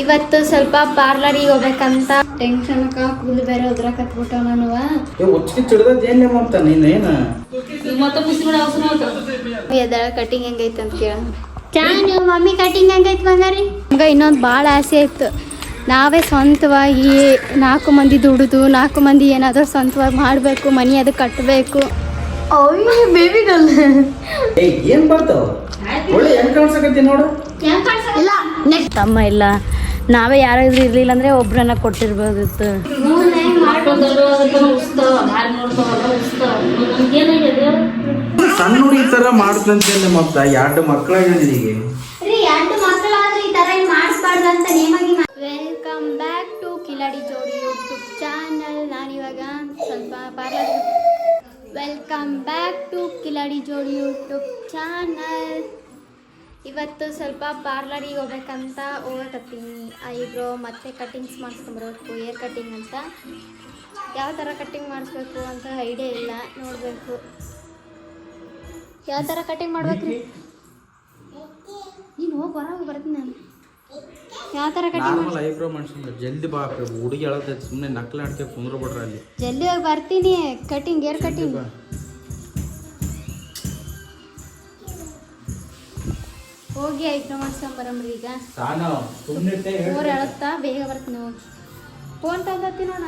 ಇವತ್ತು ಸ್ವಲ್ಪ ಪಾರ್ಲರಿಗೆ ಹೋಗ್ಬೇಕಂತ ಟೆನ್ಷನ್ ಕೂದಲು ಬೇರೆ ಉದ್ರಕತ್ಬಿಟ್ಟು ನಾನು ಎದಳ ಕಟಿಂಗ್ ಹೆಂಗೈತೆ ಅಂತ ಕೇಳ ನೀವು ಮಮ್ಮಿ ಕಟಿಂಗ್ ಹೆಂಗೈತೆ ಬಂಗಾರಿ ನಮ್ಗೆ ಇನ್ನೊಂದು ಭಾಳ ಆಸೆ ಇತ್ತು. ನಾವೇ ಸ್ವಂತವಾಗಿ 4 ಮಂದಿ ದುಡಿದು 4 ಮಂದಿ ಏನಾದರೂ ಸ್ವಂತವಾಗಿ ಮಾಡಬೇಕು, ಮನೆ ಅದು ಕಟ್ಟಬೇಕು. ಬೇಬಿಗಲ್ಲ ಇಲ್ಲ ನೆಕ್ಸ್ಟ್ ತಮ್ಮ ಇಲ್ಲ, ನಾವೇ ಯಾರಾದ್ರೂ ಇರ್ಲಿಲ್ಲ ಅಂದ್ರೆ ಒಬ್ರನ್ನ ಕೊಟ್ಟಿರ್ಬೋದಿತ್ತು. ಸಣ್ಣ ಹುಡುಗಿ ತರ ಮಾಡ್ತಂತೆ ಮತ್ತ 2 ಮಕ್ಕಳಾಗಿದ್ದೀಗೆ. ವೆಲ್ಕಮ್ ಬ್ಯಾಕ್ ಟು ಕಿಲಾಡಿ ಜೋಡಿ ಯೂಟ್ಯೂಬ್ ಚಾನಲ್. ನಾನಿವಾಗ ಸ್ವಲ್ಪ parlour welcome back to Kiladi ಜೋಡಿ ಯೂಟ್ಯೂಬ್ ಚಾನಲ್. ಇವತ್ತು ಸ್ವಲ್ಪ ಪಾರ್ಲರಿಗೆ ಹೋಗ್ಬೇಕಂತ ಹೋಗಕತ್ತೀನಿ. ಐಬ್ರೋ ಮತ್ತು ಕಟ್ಟಿಂಗ್ಸ್ ಮಾಡಿಸ್ಕೊಂಬರ್ಬೇಕು, ಏರ್ ಕಟ್ಟಿಂಗ್ ಅಂತ. ಯಾವ ಥರ ಕಟ್ಟಿಂಗ್ ಮಾಡಿಸ್ಬೇಕು ಅಂತ ಐಡಿಯಾ ಇಲ್ಲ, ನೋಡಬೇಕು ಯಾವ ಥರ ಕಟ್ಟಿಂಗ್ ಮಾಡ್ಬೇಕು ರೀ. ನೀನು ಹೋಗಿ ಹೊರಗೆ ಬರ್ತೀನಿ ನಾನು. ಯಾವ ಥರ ಕಟ್ಟಿಂಗ್ ಐಬ್ರೋ ಮಾಡಿಸ್ಕೊಂಡ್ರೆ ಜಲ್ದಿ ಬಾ, ಹುಡುಗಿ ಹೇಳತ್ತೆ ಸುಮ್ಮನೆ ನಕಲಿ ಆಡ್ಕೆ ಕುಂದ್ರ ಬಿಡ್ರ ಅಲ್ಲಿ. ಜಲ್ದಿ ಹೋಗಿ ಬರ್ತೀನಿ. ಕಟ್ಟಿಂಗ್ ಏರ್ ಕಟ್ಟಿಂಗ್ ಹೋಗಿ ಐಬ್ರೋ ಮಾಡ್ಸ್ಕೊಂಬರಮ್ರಿ. ಈಗ 4 ಹೇಳುತ್ತಾ ಬೇಗ ಬರ್ತೀನಿ. ಹೋಗಿ ಫೋನ್ ತಂದತ್ತಿ ನೋಡ.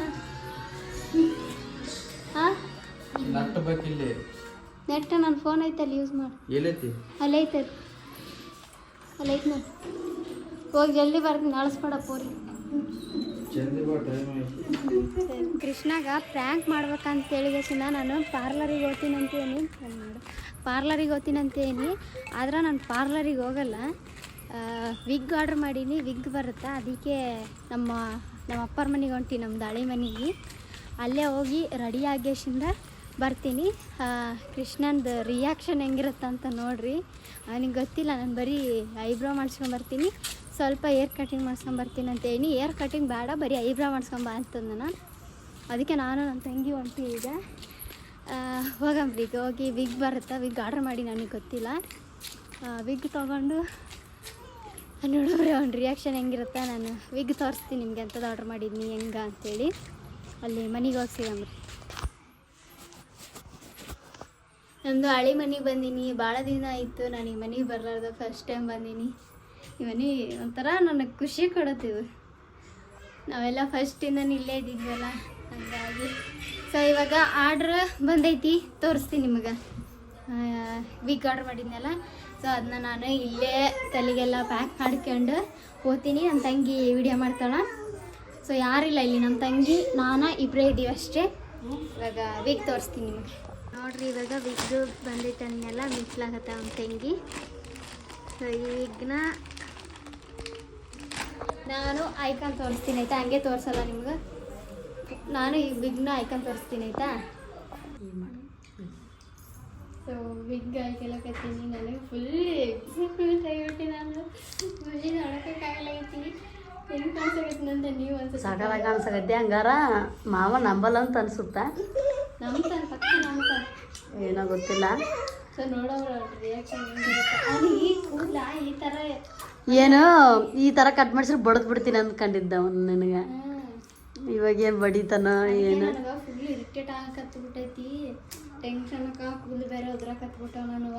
ಹಾಂ ನೆಟ್ ನನ್ನ ಫೋನ್ ಐತಲ್ಲಿ ಯೂಸ್ ಮಾಡಿ. ಅಲ್ಲಿ ಐತೆ ನೋಡಿ. ಹೋಗಿ ಜಲ್ದಿ ಬರ್ತೀನಿ, ಅಳಿಸ್ಬೇಡಪ್ಪ ಅವ್ರಿ. ಕೃಷ್ಣಾಗ ಪ್ರ್ಯಾಂಕ್ ಮಾಡ್ಬೇಕಂತ ಹೇಳಿದಕ್ಕಿಂತ ನಾನು ಪಾರ್ಲರಿಗೆ ಹೋಗ್ತೀನಂತೇನಿ. ಆದ್ರೆ ನಾನು ಪಾರ್ಲರಿಗೆ ಹೋಗಲ್ಲ. ವಿಗ್ ಆರ್ಡ್ರ್ ಮಾಡೀನಿ, ವಿಗ್ ಬರುತ್ತಾ, ಅದಕ್ಕೆ ನಮ್ಮ ಅಪ್ಪರ ಮನೆಗೆ ಹೊಂಟಿ, ನಮ್ಮ ದಾಳಿ ಮನೆಗೆ. ಅಲ್ಲೇ ಹೋಗಿ ರೆಡಿ ಆಗೇಶಿಂದ ಬರ್ತೀನಿ. ಕೃಷ್ಣಂದು ರಿಯಾಕ್ಷನ್ ಹೆಂಗಿರುತ್ತಂತ ನೋಡ್ರಿ. ಅವನಿಗೆ ಗೊತ್ತಿಲ್ಲ, ನಾನು ಬರೀ ಐಬ್ರೋ ಮಾಡ್ಸ್ಕೊಂಬರ್ತೀನಿ, ಸ್ವಲ್ಪ ಏರ್ ಕಟಿಂಗ್ ಮಾಡ್ಸ್ಕೊಂಬರ್ತೀನಿ ಅಂತೇಳಿ. ಏರ್ ಕಟಿಂಗ್ ಬೇಡ, ಬರೀ ಐಬ್ರೋ ಮಾಡ್ಸ್ಕೊಂಬ ಅಂತಂದು ನಾನು. ಅದಕ್ಕೆ ನಾನು ನನ್ನ ತಂಗಿ ಹೊಂಟಿ. ಈಗ ಹೋಗಂಬ್ರಿ. ಈಗ ಹೋಗಿ ವಿಗ್ ಬರುತ್ತಾ, ವಿಗ್ ಆರ್ಡ್ರ್ ಮಾಡಿ, ನನಗೆ ಗೊತ್ತಿಲ್ಲ. ವಿಗ್ ತೊಗೊಂಡು ನೋಡೋರಿ ಅವ್ನ ರಿಯಾಕ್ಷನ್ ಹೆಂಗಿರುತ್ತೆ. ನಾನು ವಿಗ್ ತೋರಿಸ್ತೀನಿ ನಿಮಗೆ ಅಂಥದ್ದು ಆರ್ಡ್ರ್ ಮಾಡಿದ್ನಿ ಹೆಂಗೆ ಅಂಥೇಳಿ. ಅಲ್ಲಿ ಮನೆಗೆ ಹೋಗಿ ಸಿಗಂಬ್ರಿ. ನಮ್ಮದು ಹಳೆ ಮನೆಗೆ ಬಂದೀನಿ. ಭಾಳ ದಿನ ಆಯಿತು ನಾನು ಈ ಮನೆಗೆ ಬರಲಾರ್ದು, ಫಸ್ಟ್ ಟೈಮ್ ಬಂದೀನಿ. ಈ ಮನೆ ಒಂಥರ ನನಗೆ ಖುಷಿ ಕೊಡುತ್ತಿವು. ನಾವೆಲ್ಲ ಫಸ್ಟಿಂದ ಇಲ್ಲೇ ಇದ್ದಿದ್ವಲ್ಲ, ಹಾಗಾಗಿ. ಸೊ ಇವಾಗ ಆರ್ಡ್ರ್ ಬಂದೈತಿ, ತೋರಿಸ್ತೀನಿ ನಿಮಗೆ. ವಿಗ್ ಆರ್ಡ್ರ್ ಮಾಡಿದ್ನಲ್ಲ, ಸೊ ಅದನ್ನ ನಾನು ಇಲ್ಲೇ ತಲೆಗೆಲ್ಲ ಪ್ಯಾಕ್ ಮಾಡ್ಕೊಂಡು ಹೋಗ್ತೀನಿ. ನನ್ನ ತಂಗಿ ವಿಡಿಯೋ ಮಾಡ್ತಾಳೆ. ಸೊ ಯಾರಿಲ್ಲ ಇಲ್ಲಿ, ನಮ್ಮ ತಂಗಿ ನಾನು ಇಬ್ಬರೇ ಇದ್ದೀವಿ ಅಷ್ಟೇ. ಇವಾಗ ವಿಗ್ ತೋರಿಸ್ತೀನಿ ನಿಮಗೆ. ನೋಡ್ರಿ, ಇವಾಗ ವಿಗ್ ಬಂದೈತೆ ಅನ್ನೆಲ್ಲ ಮಿಕ್ಲಾಗತ್ತೆ ನಮ್ಮ ತಂಗಿ. ಸೊ ಈ ವಿಗ್ನ ನಾನು ಐಕಾನ್ ತೋರಿಸ್ತೀನಿ ಆಯಿತಾ, ಹಂಗೆ ತೋರಿಸಲ್ಲ ನಿಮ್ಗೆ. ನಾನು ಈ ವಿಗ್ನ ಐಕಾನ್ ತೋರಿಸ್ತೀನಿ ಆಯಿತಾ. ಸೊ ವಿಗ್ ಹಾಕೆಲ್ಲಕತ್ತೀನಿ. ನನಗೆ ಫುಲ್ ಎಕ್ಸೈಟ್ಮೆಂಟ್ ಆಗಿಬಿಟ್ಟು ನಾನು ಖುಷಿ ನೋಡೋಕ್ಕಾಗಲಾಗೈತಿ. ಹೆಂಗೆ ಕಾಣಿಸಾಗೈತಿ ನಂತ ನೀವು ಅನ್ಸುತ್ತೆ. ಸಾಕಾಗ ಕಾಣಿಸಾಗತ್ತೆ. ಹಂಗಾರ ಮಾವ ನಂಬಲ್ಲ ಅಂತ ಅನ್ಸುತ್ತಾ? ನಂಬ್ತಾನೆ, ಪಕ್ಕ ನಂಬ್ತಾನೆ, ಏನೋ ಗೊತ್ತಿಲ್ಲ. ಸೊ ನೋಡೋರು ರಿಯಾಕ್ಷನ್ ಹೆಂಗಿರುತ್ತೆ. ಈ ಕೂದಲ ಈ ಥರ ಏನು ಈ ಥರ ಕಟ್ ಮಾಡಿಸ್ರೆ ಬಡದ್ ಬಿಡ್ತೀನಿ ಅಂದ್ಕೊಂಡಿದ್ದ ಅವನು ನನಗೆ. ಇವಾಗ ಏನು ಬಡಿತಾನೋ ಏನು. ನನಗೆ ಫುಲ್ ಇರಿಟೇಟ್ ಆಗಕತ್ಬಿಟ್ಟೈತಿ. ಟೆನ್ಷನ್ಕ ಕೂದಲು ಬೇರೆ ಉದ್ರಕತ್ಬಿಟ್ಟವ ನಾನು.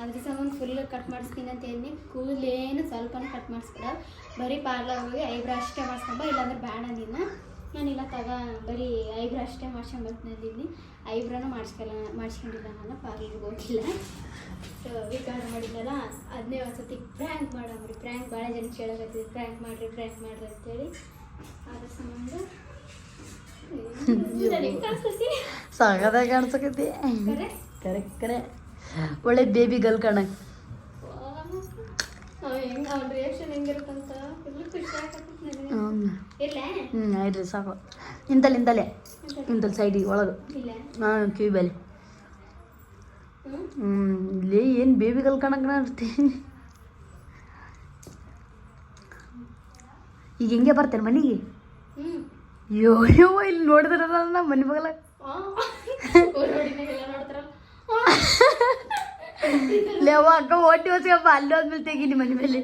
ಅದ್ರ ಸಂಬಂಧ ಫುಲ್ ಕಟ್ ಮಾಡಿಸ್ತೀನಿ ಅಂತ ಹೇಳಿ ಕೂದಲೇನು ಸ್ವಲ್ಪನೂ ಕಟ್ ಮಾಡಿಸ್ಬೇಡ, ಬರೀ ಪಾರ್ಲರ್ ಹೋಗಿ ಐಬ್ರೋ ಅಷ್ಟೇ ಮಾಡಿಸ್ಕೊಂಬ, ಇಲ್ಲಾಂದ್ರೆ ಬ್ಯಾಡ ಅಂದಿನ. ನಾನಿಲ್ಲ ಬರೀ ಐಬ್ರೋ ಅಷ್ಟೇ ಮಾಡ್ಸ್ಕೊಂಬರ್ತೀನಿ ಅಂದಿದ್ನಿ. ಐಬ್ರೋನೂ ಮಾಡಿಸ್ಕೊಂಡಿಲ್ಲ ನಾನು, ಪಾರ್ಲರ್ಗೆ ಹೋಗಿಲ್ಲ. ಸೊ ವಿಗ್ ಆರ್ಡ್ರ್ ಮಾಡಿದ್ನಲ್ಲ, ಅದನ್ನೇ ಒಂದ್ಸತಿ ಪ್ರ್ಯಾಂಕ್ ಮಾಡಮ್ರಿ. ಪ್ರ್ಯಾಂಕ್ ಭಾಳ ಜನ ಕೇಳಕತ್ತೀವಿ, ಪ್ರ್ಯಾಂಕ್ ಮಾಡಿರಿ ಅಂತೇಳಿ. ಅದ್ರ ಸಂಬಂಧ ಸಾಗದಾಗ ಕಾಣಿಸಕತ್ತಿ. ಕರೆ ಒಳ್ಳೆ ಬೇಬಿ ಗರ್ಲ್ ಕಣಕ್. ಹೆಂಗೆ ಅವ್ನ ರಿಯಾಕ್ಷನ್ ಹೆಂಗಿರುತ್ತಂತ ಫುಲ್ ಖುಷಿ ಆಗತ್ತೆ ನನಗೆ. ಆಯ್ತು ಸಾಕು. ಇಂತಲ್ಲಿ ಸೈಡಿಗೆ ಒಳಗೆ ಹಾಂ ಕಿವಿ ಬೆಲೆ. ಇಲ್ಲಿ ಏನು ಬೇಬಿ ಗರ್ಲ್ ಕಣಕ್ ನೋಡ್ತೀನಿ. ಈಗ ಹೆಂಗೆ ಬರ್ತೇನೆ ಮನೆಗೆ? ಯೋ ಇಲ್ಲಿ ನೋಡಿದ್ರ ನಮ್ಮ ಮನೆ ಬಗಲ ಲೇವ ಅಕ್ಕ ಓಟಿ ಹೊಸ್ಕಪ್ಪ ಅಲ್ಲಿ ಹೋದ್ಮೇಲೆ ತೆಗೀನಿ ಮನೆ ಮೇಲೆ.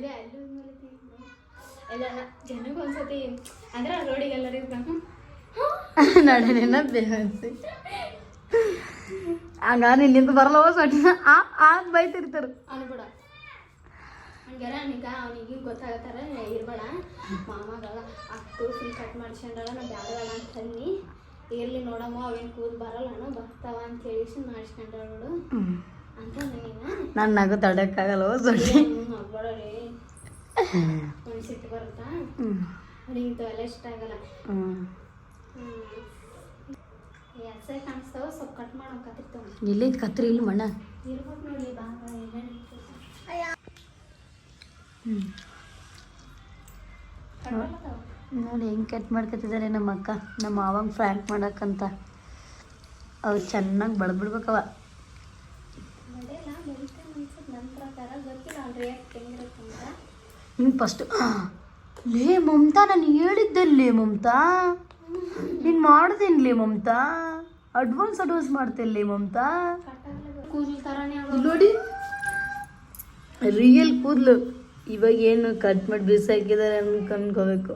ಎಲ್ಲ ಜನಕ್ಕೆ ಒಂದ್ಸತಿ ಅಂದ್ರೆ ರೋಡಿಗೆ ಎಲ್ಲರಿಗೂ ನಡೆನ ಬೇಸಿ ಹಂಗಾರ ಇಲ್ಲಿಂದ ಬರಲ್ಲವ ಸೊಟ್ಟಿನ ಬೈತಿರ್ತಾರ ಅನ್ಬಿಡ ಹಂಗಾರ ನಿಗ ಅವನಿಗೆ ಗೊತ್ತಾಗತ್ತಾರ ಇರ್ಬೇಡ ಮಾಮಾಗ ಅಷ್ಟು ಫುಲ್ ಕಟ್ ಮಾಡಿಸ್ಕೊಂಡಾಳ ನಾ ಬ್ಯಾಡ ಬೇಡ ಅಂತ ಅನ್ನಿ ಇರ್ಲಿ ನೋಡಮ್ಮ ಅವೇನು ಕೂದ್ ಬರಲ್ಲನು ಬರ್ತಾವ ಅಂತ ಹೇಳಿ ಮಾಡಿಸ್ಕೊಂಡಾಳ ನೋಡು ಅಂತ ನಾನು ನಗು ತಡಕ್ಕಾಗಲ್ಲವ ಸೊಟ್ಟಿ ನೋಡ್ಬೇಡ್ರಿ ಒಂದು ಸಿಟ್ಟು ಬರುತ್ತಾ ಅವನಿಗೆ ಇಂಥವೆಲ್ಲ ಇಷ್ಟ ಆಗಲ್ಲ ಎಕ್ಸೈ ಕಾಣಿಸ್ತಾವ ಸ್ವಲ್ಪ ಕಟ್ ಮಾಡೋ ಕತ್ತಿರ್ತಾವ ಇಲ್ಲಿ ಕತ್ರಿ ಇಲ್ಲಿ ಮಣ್ಣ ಇರ್ಬೇಕು ನೋಡಿ ಬಾಗ ನೋಡಿ ಹೆಂಗೆ ಕಟ್ ಮಾಡ್ಕೊತಿದ್ದಾರೆ ನಮ್ಮ ಅಕ್ಕ ನಮ್ಮ ಮಾವಂಗೆ ಫ್ರ್ಯಾಂಕ್ ಮಾಡಕ್ಕಂತ ಅವ್ರು ಚೆನ್ನಾಗಿ ಬಡ್ಬಿಡ್ಬೇಕವ ನನ್ನ ಪ್ರಕಾರ ಗೊತ್ತಿಲ್ಲ ಅವ್ನು ಹೆಂಗಿರುತ್ತಂತ ನೀನು ಫಸ್ಟು ಲೇ ಮಮತಾ ನಾನು ಹೇಳಿದ್ದಲ್ಲೇ ಮಮತಾ ನೀನು ಮಾಡ್ದೇನ್ಲೇ ಮಮತಾ ಅಡ್ವಾನ್ಸ್ ಮಾಡ್ತೇನೆ ಮಮತಾ ಕೂದಲು ಥರನೇ ನೋಡಿ ರಿಯಲ್ ಕೂದಲು ಇವಾಗ ಏನು ಕಟ್ ಮಾಡಿ ಬಿಸಾಕಿದ್ದಾರೆ ಅನ್ಕೋಬೇಕು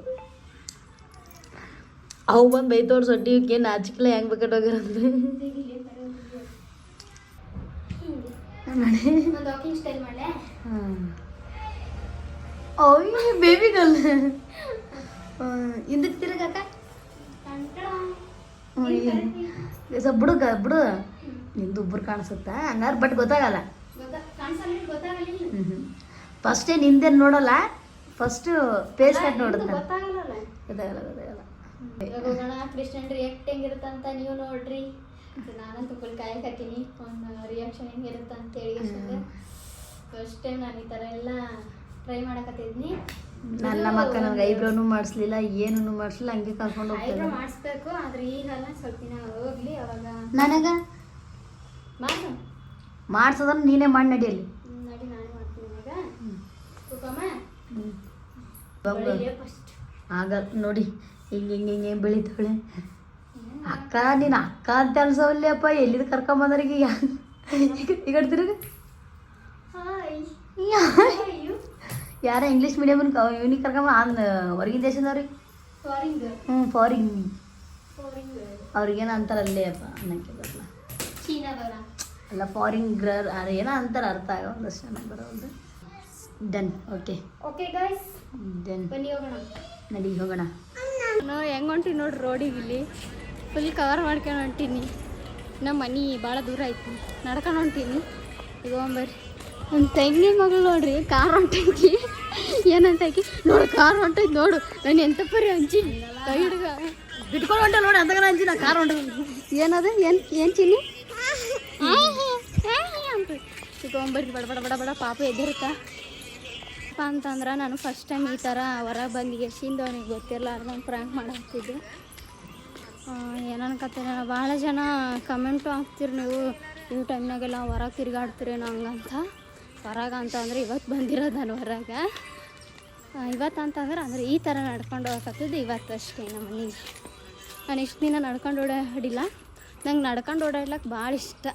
ಅವು ಬಂದು ಬೈತವ್ರು ಸೊಟ್ಟಿ ಏನು ನಾಚಿಕಲೆ ಹೆಂಗೆ ಬೇಕಾಗೋಗಿರಂದ್ರೆ ಒಂದು ವಾಕಿಂಗ್ ಸ್ಟೈಲ್ ಮಾಡಲೆ ಅಯ್ಯೋ ಬೇಬಿಗಲ್ ಹಿಂದಕ್ಕೆ ತಿರುಗಾಕ ಬಿಡು ಬಿಡು ನಿಂದು ಒಬ್ಬರು ಕಾಣಿಸುತ್ತಾ ಹಂಗಾರೆ ಬಟ್ ಗೊತ್ತಾಗಲ್ಲ ಫಸ್ಟೇ ನಿಂದೇನು ನೋಡಲ್ಲ ಫಸ್ಟ್ ಪೇಸ್ ಕಟ್ ನೋಡುತ್ತೆ ಗೊತ್ತಾಗಲ್ಲ ಗೊತ್ತಾಗಲ್ಲ ಹೋಗೋಣ ಕ್ರಿಶ್ಚಿಯನ್ ರಿಯಾಕ್ಟ್ ಹೆಂಗಿರುತ್ತಂತ ನೀವು ನೋಡ್ರಿ ನಾನಂತೂ ಫುಲ್ ಕಾಯಕತ್ತೀನಿ ಒಂದು ರಿಯಾಕ್ಷನ್ ಹೆಂಗಿರುತ್ತೆ ಅಂತ ಹೇಳಿ ಫಸ್ಟ್ ಟೈಮ್ ನಾನು ಈ ಥರ ಎಲ್ಲ ಟ್ರೈ ಮಾಡಕತ್ತಿದ್ನಿ ನನ್ನ ಮಕ್ಕ ನನಗೆ ಐಬ್ರೋನು ಮಾಡಿಸ್ಲಿಲ್ಲ ಏನೂ ಮಾಡಿಸ್ಲಿಲ್ಲ ಹಂಗೆ ಕರ್ಕೊಂಡು ಹೋಗ್ತಾರೆ ಮಾಡಿಸ್ಬೇಕು ಆದ್ರೆ ಈಗಲ್ಲ ಸ್ವಲ್ಪ ದಿನ ಹೋಗ್ಲಿ ಅವಾಗ ನನಗೆ ಮಾಡು ಮಾಡ್ಸೋದನ್ನ ನೀನೇ ಮಾಡಿ ನಡಿಯಲ್ಲಿ ನಡಿ ನಾನು ಮಾಡ್ತೀನಿ ನನಗ ಕುಕಮ್ಮ ಫಸ್ಟ್ ಆಗ ನೋಡಿ ಹಿಂಗೆ ಬೆಳಿತಾಳೆ ಅಕ್ಕ ನೀನು ಅಕ್ಕ ಅಂತ ಅನ್ಸವಲ್ಲಪ್ಪ ಎಲ್ಲಿದು ಕರ್ಕೊಂಬಂದ್ರಿಗೆ ಈಗ ತಿರುಗ ಯಾರ ಇಂಗ್ಲೀಷ್ ಮೀಡಿಯಮ್ ಇವನಿಗೆ ಕರ್ಕೊಂಬ ಹೊರಗಿನ ದೇಶದವ್ರಿಗೆ ಫಾರಿನ್ ಅವ್ರಿಗೇನೋ ಅಂತಾರಲ್ಲೇ ಅಪ್ಪ ಅನ್ನಕ್ಕೆ ಬರಲ್ಲ ಚೀನಾದವರ ಅಲ್ಲ ಫಾರಿನ್ಗ್ರರ್ ಏನೋ ಅಂತಾರೆ ಅರ್ಥ ಆಗೋ ಒಂದಷ್ಟು ಚೆನ್ನಾಗಿ ಬರೋದು ಡನ್ ಓಕೆ ಗೈಸ್ ಡನ್ ಬನ್ನಿ ಹೋಗೋಣ ನಡಿ ಹೋಗೋಣ ನಾವು ಹೆಂಗೆ ಹೊಂಟೀನಿ ನೋಡ್ರಿ ರೋಡಿಗೆ ಇಲ್ಲಿ ಫುಲ್ ಕವರ್ ಮಾಡ್ಕೊಂಡು ಹೊಂಟೀನಿ ನಮ್ಮ ಮನೆ ಭಾಳ ದೂರ ಐತಿ ನಡ್ಕೊಂಡು ಹೊಂಟೀನಿ ಈಗ ಹೋಗ್ಬರ್ರಿ ನನ್ನ ತಂಗಿ ಮಗಳು ನೋಡ್ರಿ ಕಾರ್ ಹೊಂಟೈತಿ ಏನಂತ ಆಕಿ ನೋಡು ಕಾರ್ ಹೊಂಟೈತಿ ನೋಡು ನಾನು ಎಂತ ಪರಿ ಹಂಚಿ ಕೈ ಹಿಡ್ಗ ಬಿಟ್ಕೊಂಡು ಹೊಂಟ ನೋಡಿ ಅಂದಾಗ ಅಂಜಿ ನಾ ಕಾರ್ ಹೊಂಟ ಏನದು ಏನು ಚಿನ್ನಿ ಅಂತ ಈಗ ಹೋಗ್ಬರ್ರಿ ಬಡ ಬಡ ಬಡ ಬಡ ಪಾಪ ಎದ್ದಿರುತ್ತಾ ಅಂತಂದ್ರೆ ನಾನು ಫಸ್ಟ್ ಟೈಮ್ ಈ ಥರ ಹೊರಗೆ ಬಂದಿಗೆ ಎಷ್ಟಿಂದ ಅವನಿಗೆ ಗೊತ್ತಿರಲ್ಲ ನಾನು ಪ್ರ್ಯಾಂಕ್ ಮಾಡಾಕ್ತಿದ್ದೆ ಏನನ್ಕತ್ತೀರ ಭಾಳ ಜನ ಕಮೆಂಟು ಹಾಕ್ತೀರಿ ನೀವು ಟೈಮ್ನಾಗೆಲ್ಲ ಹೊರಗೆ ತಿರುಗಾಡ್ತೀರಿ ನಂಗಂತ ಹೊರಗೆ ಅಂತಂದ್ರೆ ಇವತ್ತು ಬಂದಿರೋದು ನಾನು ಹೊರಗೆ ಇವತ್ತು ಅಂತಂದ್ರೆ ಅಂದರೆ ಈ ಥರ ನಡ್ಕೊಂಡು ಹೋಗಕತ್ತಿದ್ದು ಇವತ್ತು ಅಷ್ಟೇ ನಮ್ಮ ಮನೆಗೆ ನಾನು ಇಷ್ಟು ದಿನ ನಡ್ಕೊಂಡು ಓಡಾಡಿಲ್ಲ ನಂಗೆ ನಡ್ಕೊಂಡು ಓಡಾಡ್ಲಿಕ್ಕೆ ಭಾಳ ಇಷ್ಟ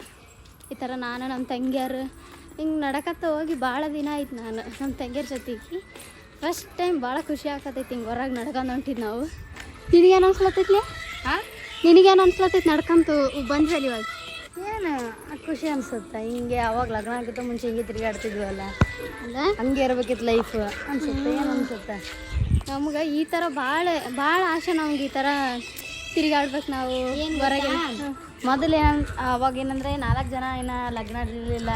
ಈ ಥರ ನಾನು ನಮ್ಮ ತಂಗಿಯರು ಹಿಂಗೆ ನಡಕತ್ತ ಹೋಗಿ ಭಾಳ ದಿನ ಆಯ್ತು ನಾನು ನಮ್ಮ ತಂಗಿಯರ ಜೊತೆಗೆ ಫಸ್ಟ್ ಟೈಮ್ ಭಾಳ ಖುಷಿ ಆಗ್ತೈತಿ ಹಿಂಗೆ ಹೊರಗೆ ನಡ್ಕೊಂಡು ಹೊಂಟಿದ್ದು ನಾವು ನಿನಗೇನು ಅನ್ಸ್ಲತ್ತೈತಿ ನಿನಗೇನು ಅನ್ಸ್ಲತ್ತೈತಿ ನಡ್ಕೊಂತು ಬಂದ್ವಲ್ಲ ಇವಾಗ ಏನು ಖುಷಿ ಅನ್ಸುತ್ತೆ ಹಿಂಗೆ ಅವಾಗ ಲಗ್ನ ಆಗಿತ್ತ ಮುಂಚೆ ಹಿಂಗೆ ತಿರುಗಾಡ್ತಿದ್ವಲ್ಲ ಅಲ್ಲ ಹಂಗೆ ಇರ್ಬೇಕಿತ್ತು ಲೈಫ್ ಅನ್ಸುತ್ತೆ ಏನು ಅನ್ಸುತ್ತೆ ನಮ್ಗೆ ಈ ಥರ ಭಾಳ ಆಸೆ ನಮ್ಗೆ ಈ ಥರ ತಿರುಗಾಡ್ಬೇಕು ನಾವು ಹೊರಗೆ ಮೊದಲು ಅವಾಗ ಏನಂದ್ರೆ 4 ಜನ ಏನೋ ಲಗ್ನ ಇರಲಿಲ್ಲ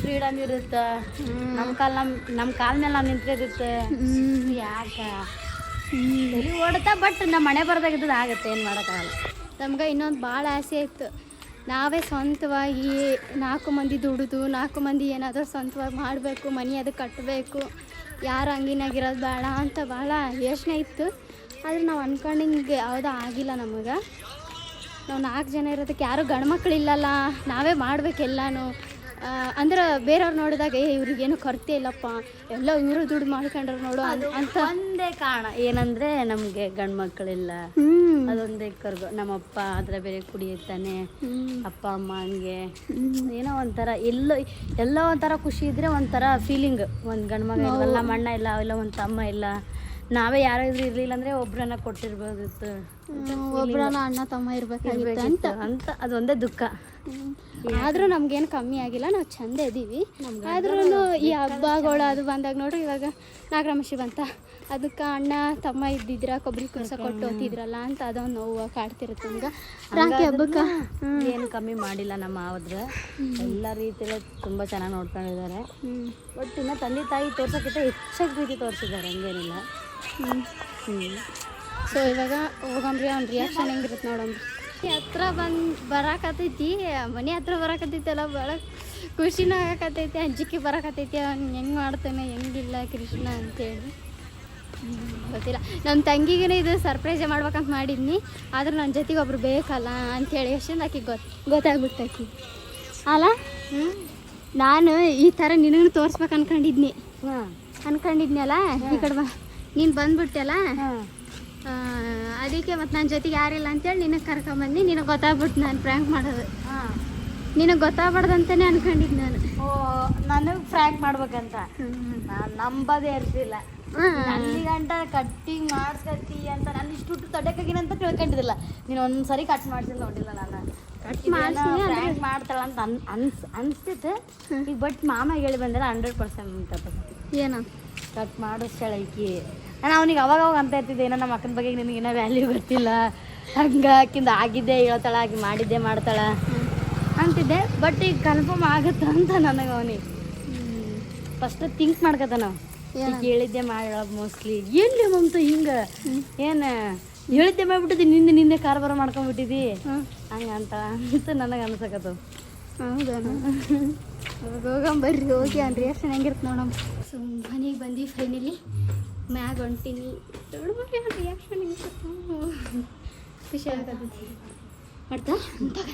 ಫ್ರೀಡಮ್ ಇರುತ್ತೆ ನಮ್ಮ ಕಾಲ ಮೇಲೆ ನಾವು ನಿಂತಿರುತ್ತೆ ಯಾಕೆ ತಲೆ ಓಡುತ್ತಾ ಬಟ್ ನಮ್ಮ ಮನೆ ಬರ್ದಾಗಿದ್ದು ಆಗುತ್ತೆ ಏನು ಮಾಡೋಕ್ಕಾಗಲ್ಲ ನಮ್ಗೆ ಇನ್ನೊಂದು ಭಾಳ ಆಸೆ ಇತ್ತು ನಾವೇ ಸ್ವಂತವಾಗಿ 4 ಮಂದಿ ದುಡಿದು 4 ಮಂದಿ ಏನಾದರೂ ಸ್ವಂತವಾಗಿ ಮಾಡಬೇಕು ಮನೆ ಅದು ಕಟ್ಟಬೇಕು ಯಾರು ಹಂಗಿನಾಗಿರೋದು ಬೇಡ ಅಂತ ಭಾಳ ಯೋಚನೆ ಇತ್ತು ಆದರೆ ನಾವು ಅನ್ಕೊಂಡಂಗೆ ಯಾವುದೂ ಆಗಿಲ್ಲ ನಮಗೆ ನಾವು 4 ಜನ ಇರೋದಕ್ಕೆ ಯಾರೂ ಗಂಡು ಮಕ್ಕಳಿಲ್ಲಲ್ಲ ನಾವೇ ಮಾಡ್ಬೇಕೆಲ್ಲನೂ ಅಂದ್ರೆ ಬೇರೆಯವ್ರು ನೋಡಿದಾಗ ಇವ್ರಿಗೇನು ಕೊರತೆ ಇಲ್ಲಪ್ಪ ಎಲ್ಲ ಇವರು ದುಡ್ಡು ಮಾಡ್ಕೊಂಡ್ರು ನೋಡು ಅಂತ ಒಂದೇ ಕಾರಣ ಏನಂದ್ರೆ ನಮಗೆ ಗಂಡು ಮಕ್ಕಳಿಲ್ಲ ಅದೊಂದೇ ನಮ್ಮಪ್ಪ ಆದ್ರೆ ಬೇರೆ ಕುಡಿಯುತ್ತಾನೆ ಅಪ್ಪ ಅಮ್ಮ ಹಂಗೆ ಏನೋ ಒಂಥರ ಎಲ್ಲ ಒಂಥರ ಖುಷಿ ಇದ್ರೆ ಒಂಥರ ಫೀಲಿಂಗ್ ಒಂದು ಗಂಡು ಮಗ ಇಲ್ವಲ್ಲ ನಮ್ಮ ಅಣ್ಣ ಇಲ್ಲ ಅವೆಲ್ಲ ಒಂದು ತಮ್ಮ ಇಲ್ಲ ನಾವೇ ಯಾರೋ ಇದ್ರು ಇರಲಿಲ್ಲ ಅಂದರೆ ಒಬ್ರನ್ನ ಕೊಟ್ಟಿರ್ಬೋದಿತ್ತು, ಒಬ್ರನ್ನ ಅಣ್ಣ ತಮ್ಮ ಇರ್ಬೇಕಾಗಿತ್ತು ಅಂತ ಅಂತ ಅದೊಂದೇ ದುಃಖ. ಆದರೂ ನಮ್ಗೇನು ಕಮ್ಮಿ ಆಗಿಲ್ಲ, ನಾವು ಚಂದ ಇದ್ದೀವಿ. ಆದ್ರೂ ಈ ಹಬ್ಬಗಳು ಅದು ಬಂದಾಗ ನೋಡ್ರಿ, ಇವಾಗ ನಾಗರಾಮಶಿ ಬಂತ, ಅದಕ್ಕೆ ಅಣ್ಣ ತಮ್ಮ ಇದ್ದಿದ್ರ ಕೊಬ್ಬರಿ ಕುಸ ಕೊಟ್ಟು ಹೋಗ್ತಿದ್ರಲ್ಲ ಅಂತ ಅದೊಂದು ನೋವು ಕಾಡ್ತಿರುತ್ತೆ ನಮ್ಗೆ. ರಾಖಿ ಹಬ್ಬಕ್ಕೆ ಏನು ಕಮ್ಮಿ ಮಾಡಿಲ್ಲ ನಮ್ಮ ಮಾವದ್ರ, ಎಲ್ಲ ರೀತಿಯಲ್ಲಿ ತುಂಬ ಚೆನ್ನಾಗಿ ನೋಡ್ಕೊಂಡಿದ್ದಾರೆ. ಬಟ್ ಇನ್ನು ತಂದೆ ತಾಯಿ ತೋರ್ಸೋಕ್ಕಿಂತ ಹೆಚ್ಚಾಗಿ ಪ್ರೀತಿ ತೋರಿಸಿದ್ದಾರೆ, ಹಂಗೇನಿಲ್ಲ. ಸೊ ಇವಾಗ ಹೋಗಂಬ್ರಿ ಅವ್ನ ರಿಯಾಕ್ಷನ್ ಹೆಂಗಿರುತ್ತೆ ನೋಡಂಬ್ರಿ. ಹತ್ರ ಬರಾಕತ್ತೈತಿ, ಮನೆ ಹತ್ರ ಬರಾಕತ್ತೈತಲ್ಲ, ಭಾಳ ಖುಷಿನೂ ಆಗಕತ್ತೈತಿ, ಅಂಜಿಕೆ ಬರಾಕತ್ತೈತಿ. ಅವ್ನು ಹೆಂಗೆ ಮಾಡ್ತಾನೆ ಹೆಂಗಿಲ್ಲ ಕೃಷ್ಣ ಅಂತೇಳಿ ಗೊತ್ತಿಲ್ಲ. ನಮ್ಮ ತಂಗಿಗೆ ಇದು ಸರ್ಪ್ರೈಸೇ ಮಾಡ್ಬೇಕಂತ ಮಾಡಿದ್ನಿ, ಆದ್ರೆ ನನ್ನ ಜೊತೆಗೆ ಒಬ್ರು ಬೇಕಲ್ಲ ಅಂಥೇಳಿ ಅಷ್ಟೊಂದು ಆಕಿಗೆ ಗೊತ್ತಾಗ್ಬಿಡ್ತೈತಿ ಅಲ್ಲ. ನಾನು ಈ ಥರ ನಿನಗೂ ತೋರ್ಸ್ಬೇಕು ಅನ್ಕೊಂಡಿದ್ನಲ್ಲ, ಈ ಕಡೆ ನೀನು ಬಂದ್ಬಿಟ್ಟೆಲ್ಲ, ಅದಕ್ಕೆ ಮತ್ತು ನನ್ನ ಜೊತೆಗೆ ಯಾರಿಲ್ಲ ಅಂತೇಳಿ ನಿನಗೆ ಕರ್ಕೊಂಬಂದು ನಿನಗೆ ಗೊತ್ತಾಗ್ಬಿಟ್ಟು ನಾನು ಪ್ರ್ಯಾಂಕ್ ಮಾಡೋದು. ನಿನಗೆ ಗೊತ್ತಾಗ್ಬಾರ್ದಂತಾನೆ ಅನ್ಕೊಂಡಿದ್ದು ನಾನು. ನನಗೆ ಫ್ರ್ಯಾಂಕ್ ಮಾಡ್ಬೇಕಂತ ನಾನು ನಂಬೋದೇ ಇರ್ತಿಲ್ಲ. ಅಲ್ಲಿ ಗಂಟ ಕಟ್ಟಿಂಗ್ ಮಾಡಿಸ್ಕತ್ತಿ ಅಂತ ನಾನು ಇಷ್ಟು ತಡೆಕಾಗಿನಂತ ತಿಳ್ಕೊಂಡಿದ್ದಿಲ್ಲ. ನೀನು ಒಂದ್ಸರಿ ಕಟ್ ಮಾಡ್ತೀನಿ ನೋಡಿಲ್ಲ ನಾನು, ಫ್ರ್ಯಾಂಕ್ ಮಾಡ್ತಾಳ ಅಂತ ಅನ್ಸ್ತಿತ್ತು ಈಗ. ಬಟ್ ಮಾಮ ಹೇಳಿ ಬಂದಿಲ್ಲ 100% ಏನೋ ಕಟ್ ಮಾಡಿಸ್ತಾಳೈಕಿ. ನಾನು ಅವನಿಗೆ ಅವಾಗ ಅಂತ ಇರ್ತಿದ್ದೆ, ಏನೋ ನಮ್ಮ ಅಕ್ಕನ ಬಗ್ಗೆ ನಿನಗೇನೋ ವ್ಯಾಲ್ಯೂ ಗೊತ್ತಿಲ್ಲ, ಹಂಗೆ ಆಕಿಂದ ಆಗಿದ್ದೆ ಹೇಳ್ತಾಳ, ಆಗಿ ಮಾಡಿದ್ದೆ ಮಾಡ್ತಾಳ ಅಂತಿದ್ದೆ. ಬಟ್ ಈಗ ಕನ್ಫರ್ಮ್ ಆಗುತ್ತೆ ಅಂತ ನನಗೆ ಅವನಿಗೆ ಫಸ್ಟ್ ಥಿಂಕ್ ಮಾಡ್ಕತ್ತ. ನಾವು ಈಗ ಹೇಳಿದ್ದೆ ಮಾಡ ಮೋಸ್ಟ್ಲಿ ಏನ್ಲಿ ಮಮತ ಹಿಂಗೆ ಏನು ಹೇಳಿದ್ದೆ ಮಾಡ್ಬಿಟ್ಟಿದ್ದಿ, ನಿನ್ನೆ ಕಾರ್ಬಾರ ಮಾಡ್ಕೊಂಡ್ಬಿಟ್ಟಿದ್ದಿ ಹಂಗಂತ ಅಂತ ನನಗೆ ಅನ್ಸಕತ್ತವ. ಹೌದಾ? ಹೋಗಂಬರ್ರಿ, ಹೋಗಿ ಅವ್ನ ರಿಯಾಕ್ಷನ್ ಹೆಂಗಿರುತ್ತೆ ನೋಡಮ್ಮ. ಸೊ ಮನೆಗೆ ಬಂದು ಫೈನಲಿ ಮ್ಯಾಗ ಹೊಂಟೀನಿ, ನೋಡ್ಬೇಕು ಅವ್ನ ರಿಯಾಕ್ಷನ್ ಹೆಂಗಿರುತ್ತೆ. ಖುಷಿ ಆಗತ್ತೈತಿ ಮಾಡ್ತಾ ಅಂತಾಗ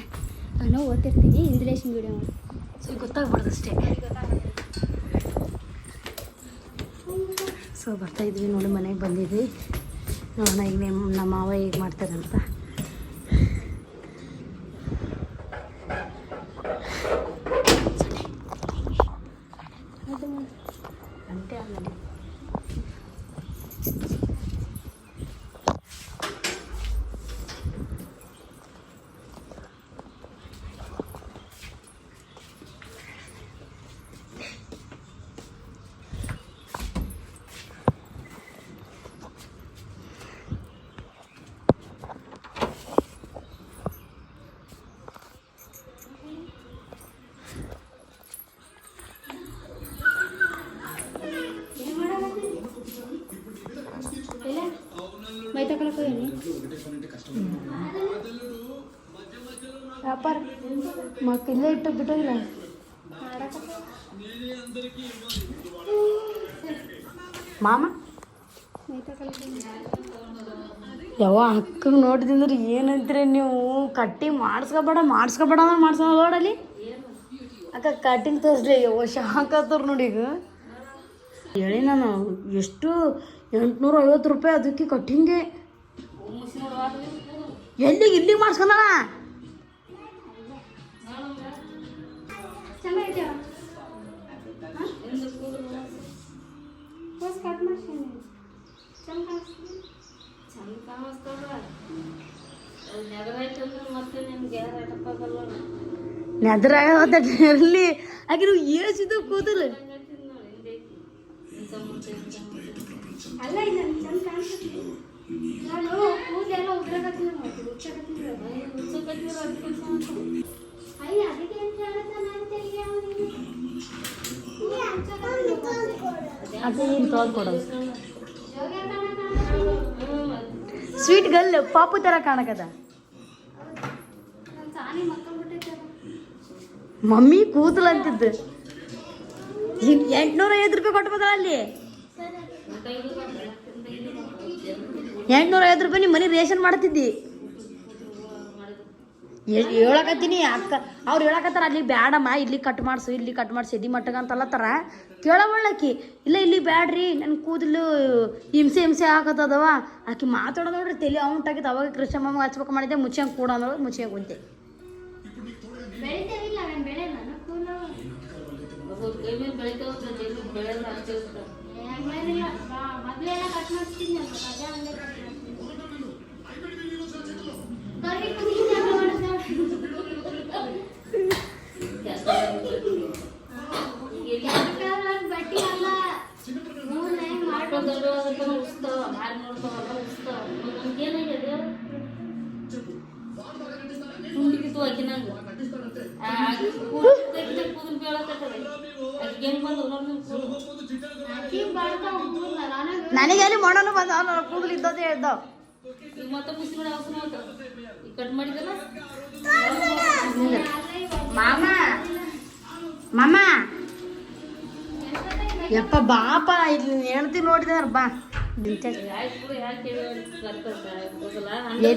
ನಾನು ಓದ್ತಿರ್ತೀನಿ, ಇನ್ಸ್ಟಲೇಷನ್ ವೀಡಿಯೋ ಮಾಡಿ. ಸೊ ಗೊತ್ತಾಗ್ಬಾರ್ದು ಅಷ್ಟೇ. ಸೊ ಬರ್ತಾಯಿದ್ವಿ ನೋಡಿ, ಮನೆಗೆ ಬಂದಿದ್ವಿ. ನೋಡೋಣ ಈಗ ನಮ್ಮ ಮಾವ ಹೇಗೆ ಮಾಡ್ತಾರೆ ಅಂತ. ಗಂಟೆ ಆಮೇಲೆ ಮೈ ತಗೊಳಕ್ಕೆ ವ್ಯಾಪಾರ ಮಕ್ಕಳೇ ಇಟ್ಟು ಬಿಟ್ಟೋಗಿಲ್ಲ. ಮಾಮ ಮೈ ತಗೊಳಕ್ಕೆ ಯಾವ ಅಕ್ಕಗೆ ನೋಡಿದ್ರೆ ಏನಂತೀರಿ ನೀವು, ಕಟ್ಟಿಂಗ್ ಮಾಡಿಸ್ಕೋಬೇಡ ಅಂದ್ರೆ ಮಾಡ್ಸೋ ನೋಡಲ್ಲಿ. ಅಕ್ಕ ಕಟ್ಟಿಂಗ್ ತೋರಿಸ್ಲಿ, ಶಾಕ್ ಆತವ್ರು ನೋಡಿ. ಈಗ ಹೇಳಿ ನಾನು ಎಷ್ಟು 850 ರೂಪಾಯಿ ಅದಕ್ಕೆ ಕಟ್ಟಿಂಗೆ. ಇಲ್ಲಿಗೆ ಮಾಡಿಸ್ಕೊಂಡಣ ನೆದರಾಗಲ್ಲಿ ಆಕೆ ನೀವು ಏಳಿಸಿದ್ದು ಕೂದಲು. ಅಲ್ಲ ಇಲ್ಲ ಚಂದ ಕಾಣಿಸುತ್ತೆ. ನಾನು ಕೂದಲೆಲ್ಲ ಉದ್ರಾಗತ್ತಿಲ್ಲ ಮಾಡ್ತೀನಿ, ಅಯ್ಯ ಅದಕ್ಕೆ ಏನು ಹೇಳತ್ತಾನ ಅಂತ ಅದು ಏನು ತೊಗೊಂಡ್ಕೊಡೋದು. ಸ್ವೀಟ್ ಗರ್ಲ್ ಪಾಪು ಥರ ಕಾಣಕದ. ಮಮ್ಮಿ ಕೂದಲು ಅಂತಿದ್ದು 850 ರೂಪಾಯಿ ಕೊಟ್ಬೇಕಲ್ಲ ಅಲ್ಲಿ. 850 ರೂಪಾಯಿ ನಿಮ್ಮ ಮನೆ ರೇಷನ್ ಮಾಡ್ತಿದ್ದಿ. ಹೇಳಕತ್ತೀನಿ ಅಕ್ಕ, ಅವ್ರು ಹೇಳಕತ್ತಾರ ಅಲ್ಲಿ ಬ್ಯಾಡಮ್ಮ, ಇಲ್ಲಿ ಕಟ್ ಮಾಡಿಸು, ಇಲ್ಲಿ ಕಟ್ ಮಾಡಿಸಿ ಎದಿ ಮಟ್ಟಗ ಅಂತಲ್ಲತ್ತಾರ. ಕೇಳವಳ್ಳಾಕಿ ಇಲ್ಲ ಇಲ್ಲಿ ಬ್ಯಾಡ್ರಿ, ನನ್ನ ಕೂದಲು ಹಿಂಸೆ ಹಾಕತ್ತದವ. ಆಕಿ ಮಾತಾಡೋದು ನೋಡ್ರಿ ತಲೆ ಔಂಟಾಗಿತ್ತು. ಅವಾಗ ಕೃಷ್ಣಮ್ಮ ಹಚ್ಬೇಕು ಮಾಡಿದ್ದೆ, ಮುಚ್ಚಿಯಂಗೆ ಕೂಡ ಅನ್ನೋದು ಮುಚ್ಚಿಯಂಗೆ ಕುಂತೆ. ಮೊದಲೆಲ್ಲ ಕಟ್ ಮಾಡ್ತಿದ್ನಿ ಅಲ್ಲ ಅದೇ ಹಂಗೆ ಕಟ್ ಮಾಡ್ತೀನಿ. ಬರ್ರಿ ಕುಂತ್ಕೊಂಡು ಜಾಗ ಮಾಡಿಸ್ತಾಳೆ. ಬಟ್ಟಿ ಅಲ್ಲ ಮೂರನೇ ಮಾಡ್ಕೊಂಡು ನನಗೆ ಅಲ್ಲಿ ಮಾಡೋಣ ಬಂದ ಕೂದಲು ಇದ್ದೋದು ಹೇಳ್ದವ್ ಕಟ್ ಮಾಡಿದಲ್ಲ ಮಾಮ ಮಾಮ ಯಪ್ಪ ಬಾಪ ಇಲ್ಲಿ ಹೇಳ್ತಿ ನೋಡಿದಾರ ಬಾ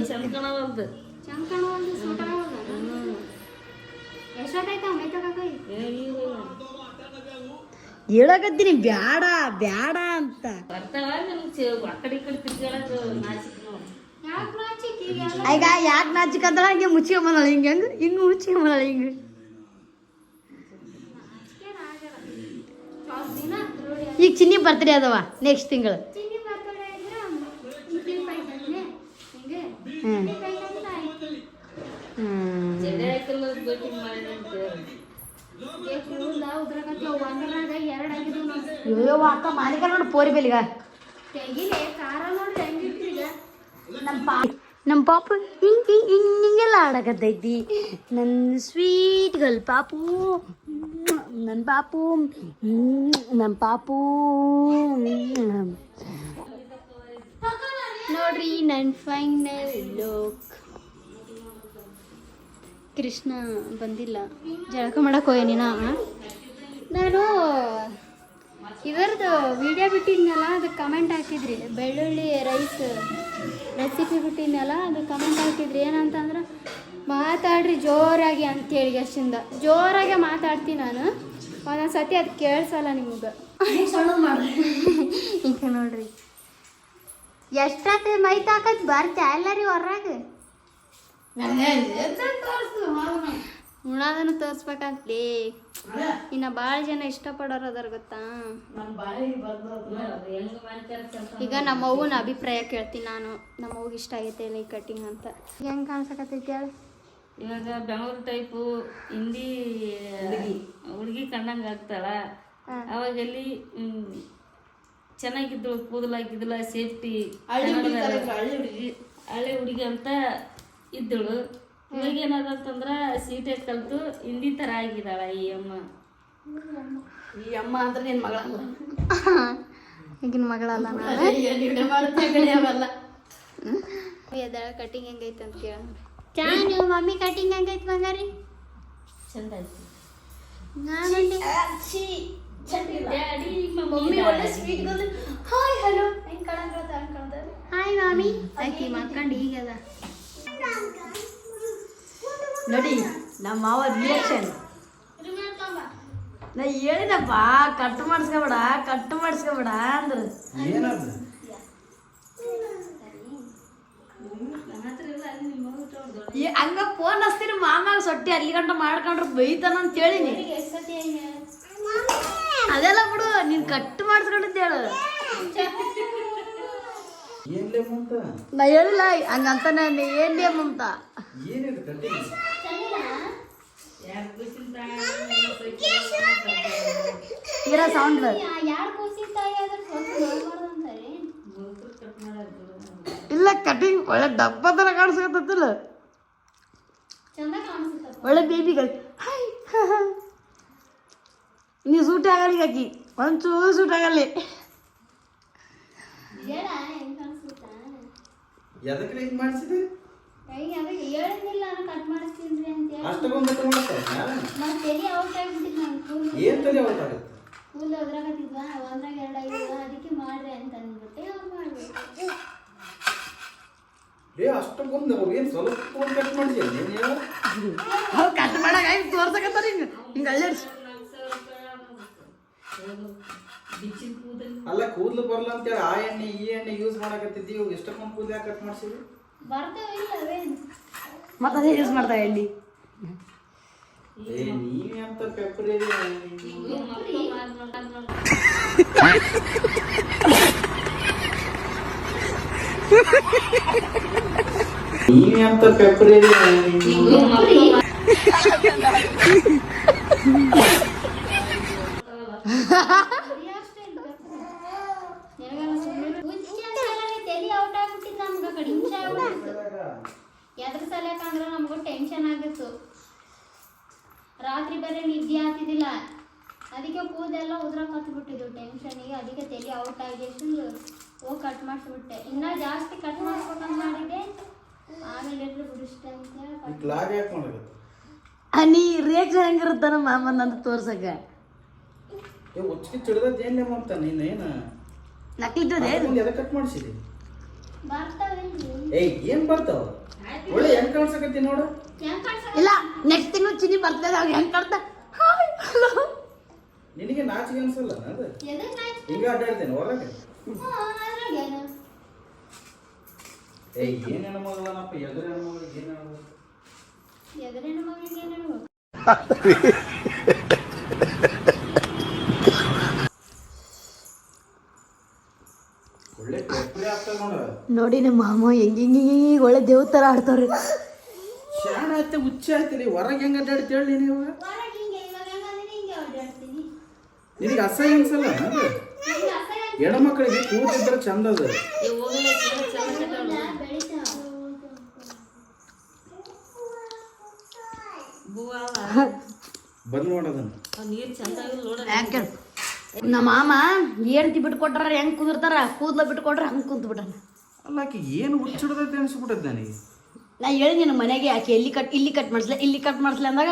ಚಂಕಣವಲ್ದು ಸೂಟವಲ್ದು ಎಷ್ಟೊತ್ತಾಯ್ತು ಮೇಕಕಾಯಿ ಹೇಳಕತ್ತೀನಿ ಬ್ಯಾಡ ಬ್ಯಾಡ ಅಂತ ಬರ್ತಾವ ನನಗೆ ಆ ಕಡೆ ಈ ಕಡೆ ತಿರ್ಗಾಡಕ್ ನಾಚಿಕ್ ನೋಡಿ. ಯಾಕೆ ನಾಚಿಕೆ ಈಗ ಯಾಕೆ ನಾಚಿಕಂದ್ರ ಹಂಗೆ ಮುಚ್ಕೊಂಬಂದಳ ಹಿಂಗೆ ಹೆಂಗ ಹಿಂಗೆ ಮುಚ್ಕೊಂಬಂದಳ ಹಿಂಗೆ ದಿನ ರೋಡಿ ಈಗ ಚಿನ್ನಿ ಬರ್ತಡೇ ಅದವ ನೆಕ್ಸ್ಟ್ ತಿಂಗಳು. ಚಿನ್ನಿ ಬರ್ತಡೇ ಇದ್ರೆ ಉಪ್ಪಿನಕಾಯಿ ತಂದೆ ಹಿಂಗೆ ಹ್ಞೂ ಉಪ್ಪಿನಕಾಯಿ ತಂದ್ರೆ ಆಯ್ತು. ಜಡೆ ಆಯ್ತಲ್ಲ ಭೇಟಿ ಮಾಡಿ ಅಂತ ಕೂದಲ ಉದ್ರಕತ್ತಿ ಒಂದ್ರಾಗ ಎರಡು ಆಗಿದ್ವು ನೋಡಿ. ಅಯ್ಯೋ ಅಕ್ಕ ಮಾಲಿಕ ನೋಡಿ ಪೋರಿ ಬೆಲಿಗ ತೆಗಿಲೆ ಖಾರ ನೋಡ್ರಿ ಹೆಂಗಿಟ್ರಿ ಈಗ. ನಮ್ಮ ಪಾಪು ಹಿಂಗೆ ಹಿಂಗೆಲ್ಲ ಆಡಕತ್ತೈತಿ. ನನ್ನ ಸ್ವೀಟ್ ಗರ್ಲ್ ಪಾಪು ನನ್ನ ಪಾಪು ನಮ್ಮ ಪಾಪು ನೋಡ್ರಿ ನನ್ನ ಫೈನಲ್ ಲುಕ್. ಕೃಷ್ಣ ಬಂದಿಲ್ಲ, ಜಳಕ ಮಾಡಕ್ಕೆ ಹೋಗ್ಯಾನಿನ. ನಾನು ಇದರದ್ದು ವಿಡಿಯೋ ಬಿಟ್ಟಿದ್ನಲ್ಲ, ಅದಕ್ಕೆ ಕಮೆಂಟ್ ಹಾಕಿದ್ರಿ. ಬೆಳ್ಳುಳ್ಳಿ ರೈಸ್ ರೆಸಿಪಿ ಬಿಟ್ಟಿದ್ನಲ್ಲ, ಅದಕ್ಕೆ ಕಮೆಂಟ್ ಹಾಕಿದ್ರಿ. ಏನಂತಂದ್ರೆ ಮಾತಾಡ್ರಿ ಜೋರಾಗಿ ಅಂತೇಳಿ. ಅಷ್ಟಿಂದ ಜೋರಾಗೆ ಮಾತಾಡ್ತೀನಿ ನಾನು. ಒಂದೊಂದು ಸತಿ ಅದು ಕೇಳಿಸಲ್ಲ ನಿಮಗೆ. ಈಗ ನೋಡ್ರಿ ಎಷ್ಟಾತ ಮೈತ್ ಹಾಕತ್ ಬರ್ತಾ ಎಲ್ಲರಿ ಹೊರ್ರಾಗ ಉಣಾದನ್ನು ತೋರಿಸ್ಬೇಕಂತಲೇ. ಇನ್ನು ಭಾಳ ಜನ ಇಷ್ಟಪಡೋರು ಅದಾರ ಗೊತ್ತಾ. ಈಗ ನಮ್ಮ ಅವ್ವನ ಅಭಿಪ್ರಾಯ ಕೇಳ್ತೀನಿ ನಾನು. ನಮ್ಮ ಅವ್ಗೆ ಇಷ್ಟ ಆಗೈತೆ ಇಲ್ಲ ಈ ಕಟ್ಟಿಂಗ್ ಅಂತ. ಹೆಂಗೆ ಕಾಣಿಸಕತ್ತೈತಿ ಹೇಳಿ. ಇವಾಗ ಬೆಂಗಳೂರು ಟೈಪು ಹಿಂದಿ ಹುಡುಗಿ ಕಂಡಂಗೆ ಆಗ್ತಾಳ. ಅವಾಗ ಎಲ್ಲಿ ಚೆನ್ನಾಗಿದ್ದಳು, ಕೂದಲಾಗಿದ್ದಲ್ಲ, ಸೇಫ್ಟಿ ಹಳೆ ಹುಡುಗಿ ಅಂತ ಇದ್ದಳು. ಇವಾಗ ಏನದಂತಂದ್ರ ಸೀಟೆ ಕಲ್ತು ಹಿಂದಿ ಥರ ಆಗಿದ್ದಾಳ ಈ ಅಮ್ಮ. ಈ ಅಮ್ಮ ಅಂದ್ರೆ ನಿನ್ನ ಮಗಳಲ್ಲ, ಈಗಿನ ಮಗಳಲ್ಲ ಎದಳ ಕಟಿಂಗ್ ಹೆಂಗೈತೆ ಅಂತ ಕೇಳ. ನೀವು ಮಮ್ಮಿ ಕಟಿಂಗ್ ಹೆಂಗೈತೆ ಬಂಗಾರಿ? ಚಂದ ಆಯ್ತು. ಹಾಯ್ ಹಲೋ ಹಾಯ್ ಮಾಮಿ ಆಕಿ ಮಾಡ್ಕೊಂಡು ಈಗದ ನೋಡಿ ನಮ್ಮ ಮಾವ ರಿಯಾಕ್ಷನ್. ನಾ ಹೇಳಿದಪ್ಪ ಕಟ್ ಮಾಡಿಸ್ಕೊಬೇಡ ಅಂದ್ರು. ಏನದು ಹಂಗ ಫೋನ್ ಹಚ್ತೀನಿ ಮಾಮಾಗ ಸೊಟ್ಟಿ ಅಲ್ಲಿ ಗಂಟ ಮಾಡ್ಕೊಂಡ್ರೆ ಬೈತಾನ ಅಂತ ಹೇಳಿನಿ. ಅದೆಲ್ಲ ಬಿಡು, ನೀನ್ ಕಟ್ ಮಾಡಿಸ್ಕೊಂಡಿದ್ದ ಹೇಳು. ಏನ್ಲೇ ಮುಂತ ನಾ ಹೇಳಿಲ್ಲ ಹಂಗಂತ ನಾನು ಏನ್ಲೇ ಮುಂತ ಏನಿದೆ ಕಟ್ಟಿಂಗ್? ಇರ ಸೌಂಡ್ ಯಾರು ಕೂಸಿನ ತಾಯಿ ಆದ್ರೆ ಸ್ವಲ್ಪ ನೋಡ್ಬಾರ್ದು ಅಂತಾರೆ. ಇಲ್ಲ ಕಟಿಂಗ್ ಒಳ್ಳೆ ಡಬ್ಬ ತರ ಕಾಣಿಸ್ಕೊತಿಲ್ಲ, ಚಂದ ಕಾಣಿಸುತ್ತಪ್ಪ. ಒಳ್ಳೆ ಬೇಬಿಗಳು. ನೀ ಸೂಟ್ ಆಗಲ್ಲ ಹಾಕಿ ಒಂಚೂರು ಸೂಟ್ ಆಗಲ್ಲ. ಹೇಳ ಹೆಂಗ್ ಕಾಣಿಸುತ್ತಾ? ಎದಕ್ಕೆ ಹಿಂಗೆ ಮಾಡಿಸಿದೆ? ಕೈಗೆ ಅದಕ್ಕೆ ಹೇಳಿದ್ನಿಲ್ಲ ನಾನು ಕಟ್ ಮಾಡಿಸ್ತೀನಿ ಅಂತ ಹೇಳಿ. ಅಷ್ಟೊಂದು ಕಟ್ ಮಾಡ್ತಾರೆ. ನಾನು ತಲೆ ಔಟ್ ಆಗಿಬಿಟ್ಟಿದ್ದು. ನಾನು ಕೂದಲು ಏನು ತಲೆ ಹೊತ್ತಾಗುತ್ತೆ? ಕೂದಲು ಅದ್ರಾಗತ್ತಿದ್ವ ಒಂದ್ರಾಗ ಎರಡು ಆಗಿದ್ವ, ಅದಕ್ಕೆ ಮಾಡ್ರಿ ಅಂತ ಅಂದ್ಬಿಟ್ಟೆ ಅವ್ರು ಮಾಡ್ಬೇಕು. ಅಷ್ಟೊಂದು ಏನು ಸ್ವಲ್ಪ ಕಟ್ ಮಾಡಿದ್ಯಾ ನೀನು? ಹೇಳು. ಅವ್ರು ಕಟ್ ಮಾಡಾಗ ಹಿಂಗೆ ತೋರ್ಸಕತ್ತಾರ ಹಿಂಗೆ ಹಿಂಗೆ ಅಳ್ಳಾಡ್ಸಿ. ಅಲ್ಲ ಕೂದಲು ಬರಲ್ಲ ಅಂತೇಳಿ ಆ ಎಣ್ಣೆ ಈ ಎಣ್ಣೆ ಯೂಸ್ ಮಾಡಕತ್ತಿದ್ದೀವಿ. ಎಷ್ಟೊಂದು ಕೂದಲು ಯಾಕೆ ಕಟ್ ಮಾಡಿಸಿದ್ವಿ? ಬರ್ತೇವೆ ಇಲ್ಲ ಅವೇನು ಮತ್ತೆ ಅದೇ ಯೂಸ್ ಮಾಡ್ತಾ ಎಣ್ಣೆ. ನೀವೇ ಅಂತ ಪೆಪ್ಪರ್ ನೀವೇ ಅಂತ ಪೆಪ್ರಿ ತಲೆ ಔಟ್ ಆಗ್ಬಿಟ್ಟಿತ್ತು ನಮ್ಗೆ ಕಡೆ ಹಿಂಸೆ ಆಗ್ಬಿಟ್ಟಿತ್ತು. ಎದ್ರ ಸಲಕಂದ್ರೆ ನಮಗೂ ಟೆನ್ಷನ್ ಆಗಿತ್ತು. ರಾತ್ರಿ ಬೇರೆ ನಿದ್ದೆ ಆಗ್ತಿದ್ದಿಲ್ಲ, ಅದಕ್ಕೆ ಕೂದೆಲ್ಲ ಉದ್ರಕ್ಕೆ ಹತ್ಬಿಟ್ಟಿದ್ದು ಟೆನ್ಷನಿಗೆ. ಅದಕ್ಕೆ ತಲೆ ಔಟ್ ಆಗಿ ಹೋಗಿ ಕಟ್ ಮಾಡಿಸ್ಬಿಟ್ಟೆ. ಇನ್ನೂ ಜಾಸ್ತಿ ಕಟ್ ಮಾಡಿಸ್ಬೇಕಂತ ಮಾಡಿದ್ದೆ, ಆಮೇಲೆ ಬಿಡಿಸ್ತೆ ಅಂತ ಹೇಳಿ ನೀ ರೇಖೆ ಹೆಂಗಿರುತ್ತ ನಮ್ಮ ಮಾಮನ ಅಂತ ತೋರ್ಸಕ ಉಚ್ಚಿಗೆ ಚಿಡ್ದದ್ ಏನ್ಲೇ ಮಾಡ್ತಾನೆ ನೀನೇನು ನಕ್ಲಿದ್ದದೆ ಎದಕ್ಕೆ ಕಟ್ ಮಾಡಿಸಿದಿ? ಬರ್ತಾವೇನ್ರಿ? ಏಯ್ ಏನ್ ಬರ್ತಾವ ಒಳ್ಳೆ ಹೆಂಗ್ ಕಾಣ್ಸಕತ್ತಿ ನೋಡು. ಇಲ್ಲ ನೆಕ್ಸ್ಟ್ ತಿಂಗಳು ಚಿನ್ನಿ ಬರ್ತದೆ ಅವಾಗ ಹೆಂಗ್ ಕಾಣ್ತಾ ನಿನಗೆ ನಾಚಿಗೆ ಅನ್ಸಲ್ಲ ಅದು ಹಿಂಗ ಅಡ್ಡಾಡ್ತೇನೆ ಹೊರಗೆ. ಏಯ್ ಏನ್ ಹೆಣ್ಮಗಳನಪ್ಪ, ಎದುರು ಹೆಣ್ಮಗಳಿಗೆ ಏನ್ ಹೇಳ್ಬೇಕು? ಎದುರಿನ ಮಗಳಿಗೆ ಏನೇನು ಒಳ್ಳೆ ಪೆಪ್ರಿ ಆಗ್ತದ ನೋಡ. ನೋಡಿ ನಮ್ಮ ಮಾಮ ಹೆಂಗೆ ಒಳ್ಳೆ ದೇವ್ ಥರ ಆಡ್ತಾವ್ರಿ. ಶಾಣ ಆಯ್ತು ಹುಚ್ಚ ಆಯ್ತಿರಿ, ಹೊರಗೆ ಹೆಂಗ ಅಡ್ಡಾಡ್ತಿ ಹೇಳಿ ನೀವು? ಹೊರಗೆ ಹಿಂಗೆ ಇವಾಗ ಹೆಂಗಂದ್ರೆ ಹಿಂಗೆ ಓಡಾಡ್ತೀನಿ. ನಿನಗೆ ಅಸಹ್ಯ ಅನ್ಸಲ್ಲ? ಹೆಣ್ಮಕ್ಳಿಗೆ ಕೂತಿದ್ರೆ ಚಂದ ಅದ. ಬಂದ್ ನೋಡದನ್ನ ಯಾಕೆ ನಮ್ಮ ಮಾಮ ಏನ್ತಿ ಬಿಟ್ಕೊಟ್ರ ಹೆಂಗ್ ಕುದಿರ್ತಾರ, ಕೂದ್ಲ ಬಿಟ್ಕೊಟ್ರ ಹಂಗೆ ಕುಂತ ಬಿಟ್ಟಾನ. ಅಲ್ಲ ಆಕಿ ಏನು ಹುಚ್ಚಿಡ್ದೈತೆ ಅನ್ಸ್ಬಿಟ್ಟದ್ ನನಗೆ. ನಾ ಹೇಳಿ ನಮ್ಮ ಮನೆಗೆ ಆಕೆ ಇಲ್ಲಿ ಕಟ್ ಮಾಡಿಸ್ಲ ಇಲ್ಲಿ ಕಟ್ ಮಾಡಿಸ್ಲ ಅಂದಾಗ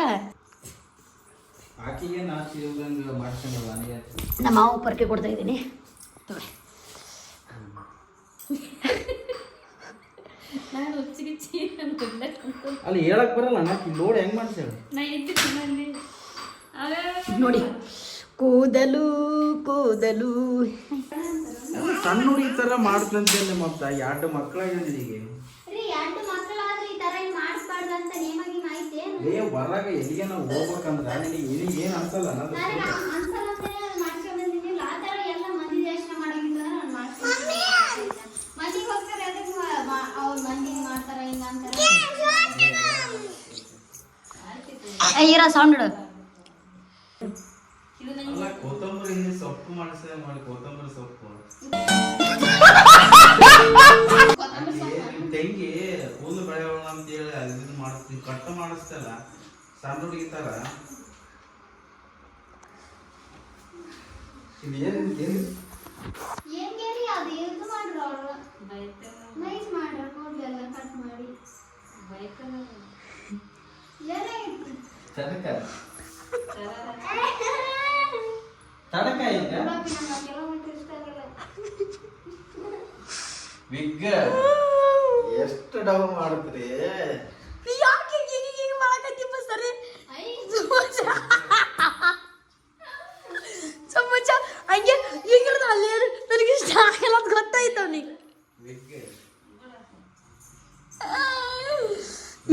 ಆಕಿಗೆ ನಾಚಿ ಇಲ್ದಂಗೆ ಮಾಡ್ಕೊಂಡಲ್ಲ ನನಗೆ. ನಮ್ಮ ಮಾವ ಪರ್ಕೆ ಕೊಡ್ತಾ ಇದ್ದೀನಿ ತಗೊಳ್ಳಿ. ಅಲ್ಲಿ ಹೇಳಕ್ ಬರಲ್ಲ ನಾಕಿ ಲೋಡ್ ಹೆಂಗ್ ಮಾಡ್ಸೇಳ ನೋಡಿ ಕೂದಲು ಕೂದಲು ಸಣ್ಣ ಹುಡುಗಿ ತರ ಮಾಡ್ತಂತೇನೆ. ಮತ್ತೆ ಎರಡು ಮಕ್ಕಳಾಗಿದ್ದೀಗೆ ರೀ, 2 ಮಕ್ಕಳಾದ್ರೆ ಈ ತರ ಮಾಡಿಸ್ಬಾರ್ದು ಅಂತ ನೇಮಾಗಿ ಮಾಹಿತಿ ಏ ಹೊರಗೆ ಎಲ್ಲಿಗೆ ನಾವು ಹೋಗ್ಬೇಕಂದ್ರ ನಿನಗೆ ಏನ್ ಅನ್ಸಲ್ಲ ಅನ್ನೋದು. ಅನ್ಸಲ್ಲ ಮಾಡ್ಕೊಂಡ್ ಬಂದಿದ್ದಿಲ್ಲ. ಆ ತರ ಎಲ್ಲ ಮಂದಿ ಯೋಚನೆ ಮಾಡಂಗಿಲ್ಲ, ನಾನು ಮಾಡ್ಕೊಂಡು ಮಂದಿಗೆ ಹೋಗ್ತಾರೆ. ಅದಕ್ಕೆ ಅವ್ರು ಮಂದಿಗೆ ಮಾಡ್ತಾರ ಹಿಂಗ ಅಂತಾರ. ಈರ ಸೌಂಡ್ ಇಡು. ಅಲ್ಲ ಕೊತ್ತಂಬರಿ ಸೊಪ್ಪು ಮಾಡಿಸಿದ ಮಾಡಿ ಕೊತ್ತಂಬರಿ ಸೊಪ್ಪು ನಿಮ್ ತಂಗಿ ಕೂದಲು ಬೆಳೆಯೋಣ ಅಂತ ಹೇಳಿ ಅದನ್ನ ಮಾಡಿಸ್ತೀನಿ, ಕಟ್ಟು ಮಾಡಿಸ್ತಲ್ಲ ಸಣ್ಣ ಹುಡುಗಿ ತರ. ಏನ್ಗೆ ರೀ ಅದು ಇದು ಮಾಡ್ರ ಅವ್ರು ನೈಸ್ ಮಾಡ್ರ ಕೂದಲೆಲ್ಲ ಕಟ್ ಮಾಡಿ ಏನಾಗಿತ್ತು? ತಡಕ ತಡಕ ಈಗ ಕಿಲೋಮೀಟರ್ ಇಷ್ಟ ಆಗಲ್ಲ. ಬಿಗ್ ಎಷ್ಟು ಡೌನ್ ಮಾಡ್ತೀರಿ? ಯಾಕೆ ಹೀಗೆ ಮಾಡಕತ್ತಿ ಬಸ್ತಾರೆ ಸಮುಚ ಹಂಗೆ ಈಗಿರೋದು ಅಲ್ಲಿ ನನಗೆ ಇಷ್ಟ ಆಗಲ್ಲ ಅಂತ ಗೊತ್ತಾಯ್ತು ಅವನಿಗೆ.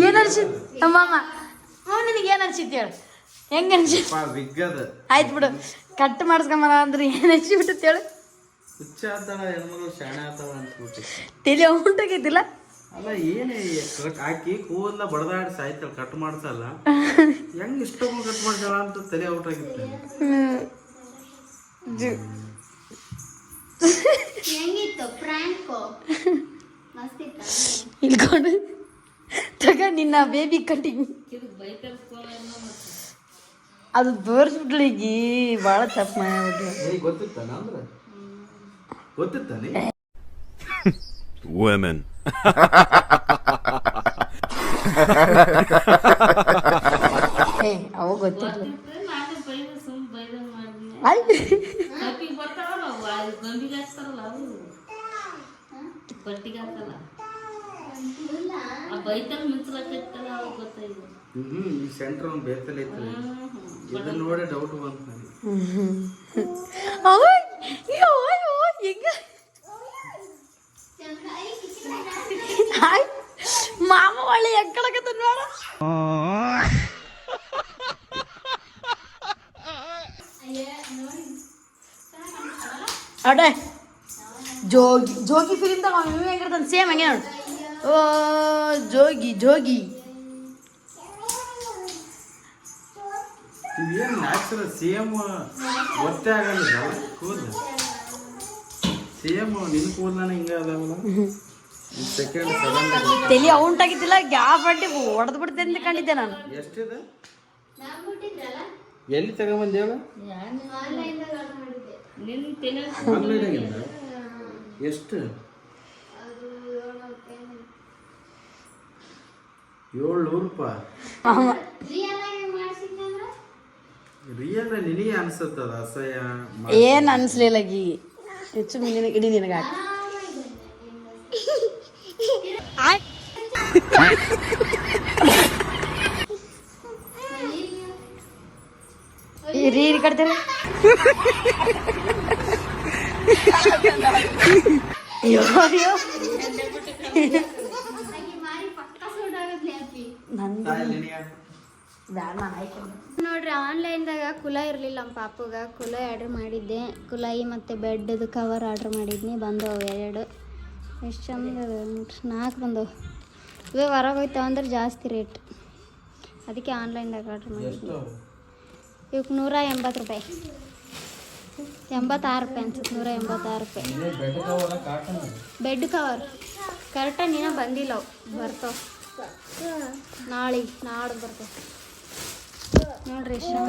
ಏನ್ ಅನ್ಸಿತ್ ನಮ್ಮ ಮಾಮ ನಿನಗೆ ಏನ್ ಅನ್ಸಿತ್ತು ಹೇಳು, ಹೆಂಗ ಅನ್ಸಿತ್ತು? ಬಿಗ್ಗದ ಆಯ್ತು ಬಿಡು, ಕಟ್ ಮಾಡಿಸ್ಕೊಂಬರ ಅಂದ್ರೆ ಏನ್ ಅನ್ಸಿಬಿಟ್ಟು ಹೇಳು. ಹುಚ್ಚ ಆತಾಳ ಹೆಣ್ಮಗಳು ಶಾಣೆ ಆತಾಳ ಅನ್ಸ್ಬಿಟ್ಟು ತಲೆ ಉಂಟಾಗೈತಿಲ್ಲ. ಅಲ್ಲ ಏನೇ ಹಾಕಿ ಕೂದಲ ಬಡದಾಡಿ ಸಾಯ್ತಲ್ಲ, ಕಟ್ ಮಾಡ್ಸಲ್ಲ. ಹೆಂಗ್ ಇಷ್ಟೊಂದು ಕಟ್ ಮಾಡ್ಸಲ್ಲ ಅಂತ ತಲೆ ಔಟ್ ಆಗಿತ್ತು. ಹೆಂಗಿತ್ತು ಪ್ರಾಂಕ್? ಮಸ್ತ್ ಇತ್ತ. ಇಲ್ಕೊಂಡು ತಗ ನಿನ್ನ ಬೇಬಿ ಕಟಿಂಗ್ ಅದು ತೋರಿಸ್ಬಿಟ್ಲಿಗಿ ಭಾಳ ತಪ್ಪು ಮಾಡ್ಬಿಟ್ರು. ಗೊತ್ತಿತ್ತಾನ ಅಂದ್ರೆ ಗೊತ್ತಿತ್ತಾನೆ women ಏ ಅವ ಗೊತ್ತಿಲ್ಲ ನಾನು ಬೈದ ಸುಮ್ ಬೈದಂಗ್ ಮಾಡಿದ್ನಿ. ಅಲ್ಲಿ ಕಪ್ಪಿಗೆ ಬರ್ತಾವಲ್ಲ ಅವು, ಅದು ಗೊಂಬಿಗೆ ಹಾಕ್ತಾರಲ್ಲ ಅವು ಬಟ್ಟಿಗೆ ಹಾಕಲ್ಲ. ಆ ಬೈತಲ್ ಮಿಂಚಲತ್ತಿತ್ತಲ್ಲ ಅವಾಗ ಗೊತ್ತಾಯ್ತು. ಈ ಸೆಂಟರ್ ಒಂದು ಬೇತಲ್ಲಿ ಐತಲ್ಲ, ಇದನ್ನ ನೋಡಿ ಡೌಟ್ ಬಂತು ನನಗೆ. ಹೆಂಗ ಮಾಮ ಒಳ್ಳೆ ಎಕ್ಕಡಕತ್ತ ನೋಡ. ಅಡೆ ಜೋಗಿ ಫಿಲಿಮ್ದಾಗ ಅವ್ನು ಹೆಂಗಿರ್ತಾನೆ ಸೇಮ್ ಹಂಗೆ ನೋಡು. ಓ ಜೋಗಿ ಇವೇನು ನ್ಯಾಚುರಲ್ ಸೇಮ್ ಒಟ್ಟೆ ಆಗಲ್ಲ ಕೂದಲು ಸೇಮ್ ನಿನ್ನ ಕೂದಲನ ಹಿಂಗೆ ಅದಾವಲ್ಲ ಸೆಕೆಂಡ್ ಸಡನ್ ತಲೆ ಔಂಟಾಗಿದ್ದಿಲ್ಲ ಗ್ಯಾಪ್ ಅಡ್ಡಿ ಹೊಡೆದು ಬಿಡ್ತೆ ಅಂತ ಕಂಡಿದ್ದೆ ನಾನು. ಎಷ್ಟಿದೆ ಎಲ್ಲಿ ತಗೊಂಬಂದು ಹೇಳು ನಿನ್ನ ತಿನ್ನ ಆನ್ಲೈನಾಗಿಂದ ಎಷ್ಟು 700 ರೂಪಾಯಿ ರಿಯಲ್ ನಿನಗೆ ಅನ್ಸುತ್ತದ ಅಸಹ್ಯ ಏನು ಅನಿಸ್ಲಿಲ್ಲ ಗೀ ಹೆಚ್ಚು ನಿನಗೆ ಇಡೀ ನಿನಗೆ ಹಾಕಿ ರೀ ಕಟ್ತೀರಿ ಅಯ್ಯೋ ಅಯ್ಯೋ ನೋಡ್ರಿ ಆನ್ಲೈನ್ದಾಗ ಕುಲ ಇರಲಿಲ್ಲ ನಮ್ಮ ಪಾಪುಗ ಕುಲ ಆರ್ಡ್ರ್ ಮಾಡಿದ್ದೆ ಕುಲಾಯಿ ಮತ್ತು ಬೆಡ್ದು ಕವರ್ ಆರ್ಡ್ರ್ ಮಾಡಿದ್ನಿ ಬಂದವು 2 ಎಷ್ಟು ಚಂದ 4 ಬಂದವು ಇವೇ ಹೊರಗೆ ಹೋಯ್ತಾವ ಅಂದ್ರೆ ಜಾಸ್ತಿ ರೇಟ್ ಅದಕ್ಕೆ ಆನ್ಲೈನ್ದಾಗ ಆರ್ಡ್ರ್ ಮಾಡಿದ್ನಿ ಇವಕ್ಕೆ 180 ರೂಪಾಯಿ 86 ರೂಪಾಯಿ ಅನ್ಸುತ್ತೆ 186 ರೂಪಾಯಿ ಬೆಡ್ ಕವರ್ ಕರೆಕ್ಟಾಗಿ ನೀನು ಬಂದಿಲ್ಲ ಅವು ಬರ್ತಾವ ನಾಳೆ ನಾಡ್ದು ಬರ್ತಾವ ನೋಡ್ರಿ ಎಷ್ಟು